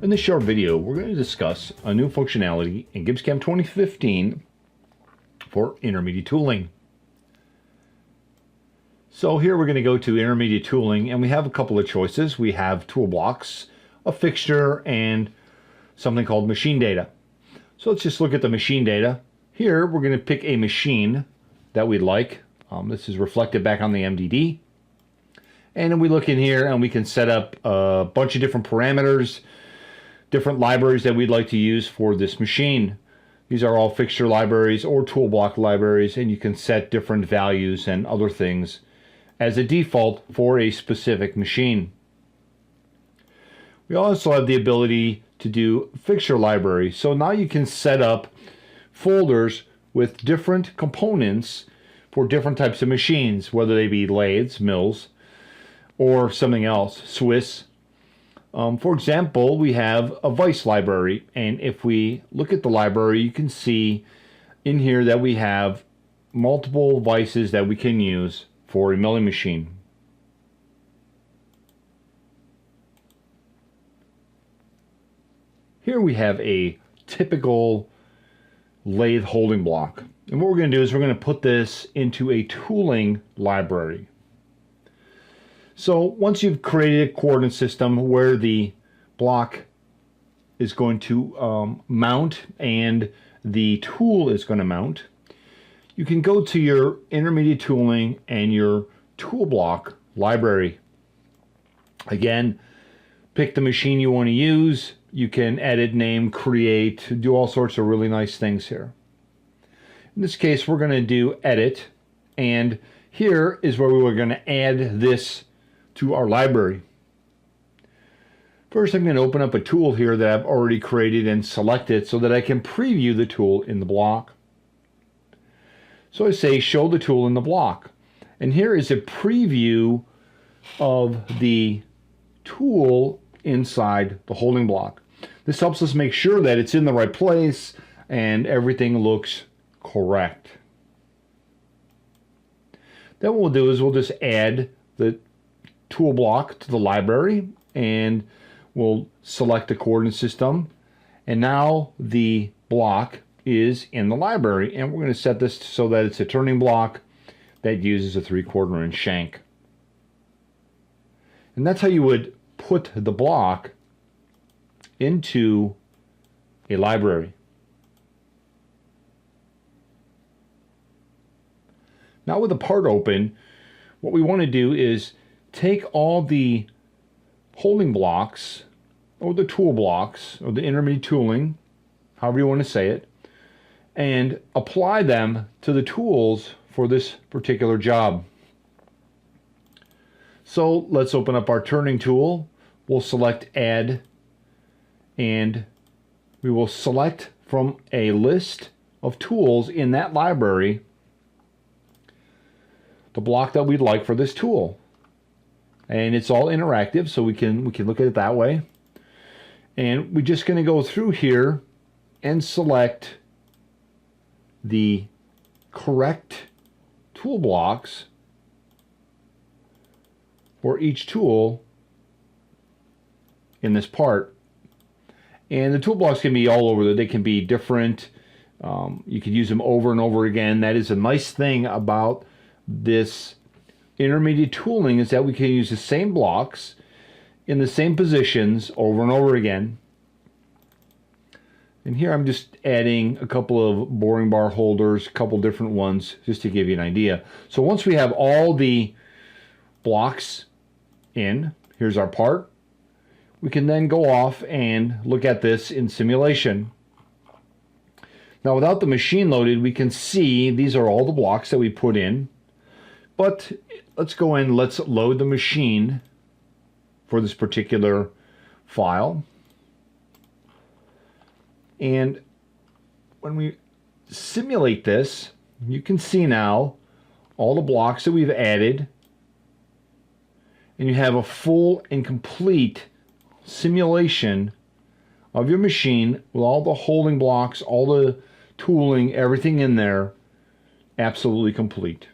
In this short video, we're going to discuss a new functionality in Gibbs CAM 2015 for intermediate tooling. So here we're going to go to intermediate tooling, and we have a couple of choices. We have tool blocks, a fixture, and something called machine data. So let's just look at the machine data. Here we're going to pick a machine that we'd like. This is reflected back on the MDD. And then we look in here and we can set up a bunch of different parameters, different libraries that we'd like to use for this machine. These are all fixture libraries or tool block libraries, and you can set different values and other things as a default for a specific machine. We also have the ability to do fixture libraries. So now you can set up folders with different components for different types of machines, whether they be lathes, mills, or something else, Swiss. For example, we have a vise library, and if we look at the library, you can see in here that we have multiple vices that we can use for a milling machine. Here we have a typical lathe holding block, and what we're going to do is we're going to put this into a tooling library. So once you've created a coordinate system where the block is going to mount and the tool is going to mount, you can go to your intermediate tooling and your tool block library. Again, pick the machine you want to use. You can edit, name, create, do all sorts of really nice things here. In this case, we're going to do edit, and here is where we were going to add this to our library. First, I'm going to open up a tool here that I've already created and select it so that I can preview the tool in the block. So I say show the tool in the block, and here is a preview of the tool inside the holding block. This helps us make sure that it's in the right place and everything looks correct. Then what we'll do is we'll just add the tool block to the library, and we'll select the coordinate system, and now the block is in the library, and we're going to set this so that it's a turning block that uses a 3/4 inch shank. And that's how you would put the block into a library. Now with the part open, what we want to do is take all the holding blocks or the tool blocks or the intermediate tooling, however you want to say it, and apply them to the tools for this particular job. So let's open up our turning tool. We'll select add, and we will select from a list of tools in that library the block that we'd like for this tool. And it's all interactive, so we can look at it that way. And we're just going to go through here and select the correct tool blocks for each tool in this part. And the tool blocks can be all over. They can be different. You could use them over and over again. That is a nice thing about this intermediate tooling, is that we can use the same blocks in the same positions over and over again. And here I'm just adding a couple of boring bar holders, a couple different ones, just to give you an idea. So once we have all the blocks in, here's our part, we can then go off and look at this in simulation. Now without the machine loaded, we can see these are all the blocks that we put in. But let's go in, let's load the machine for this particular file. And when we simulate this, you can see now all the blocks that we've added, and you have a full and complete simulation of your machine with all the holding blocks, all the tooling, everything in there, absolutely complete.